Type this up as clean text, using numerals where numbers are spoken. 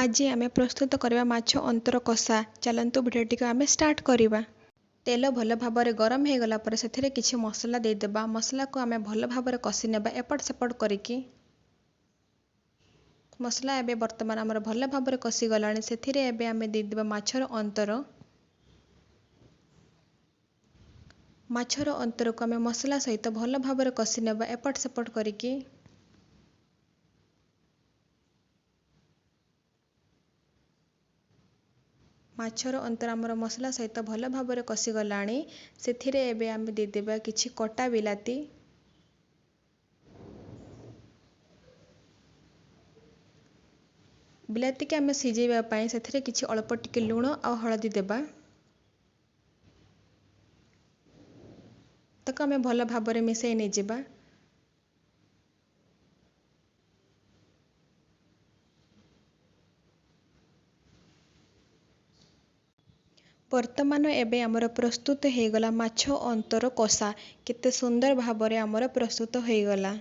आज आमे प्रस्तुत करवा माछ अंतर कषा। चलतु भिडियोटी को आमे स्टार्ट करिबा। तेल भल भाव गरम हो गला पर सेथिरे किछि मसला देदेबा। मसला को आमे भल भाव कषि नेबा एपट सेपट करिकी। मसला एबे वर्तमान आमर भल भाव कषि गलानी। सेथिरे एबे आमे देदेबा माछर अंतर। माछर अंतर को आमे मसला सहित भल भाव कषि नेबा एपट सेपट करिकी। माछर अंतर आमर मसला सहित भल भाव कषि गलानी। सेथिरे एबे आमे देदेबा किछि कटा बिलाती। बिलाती के आमे सिझेबा पई सेथिरे किछि अल्प टिके लूण आ हळदी देबा। तक आमे भल भाव मिसई नै जिबा। वर्तमान एबे आमर प्रस्तुत हो गला माछ अंतर कषा। केते सुंदर भाव आमर प्रस्तुत हो गला।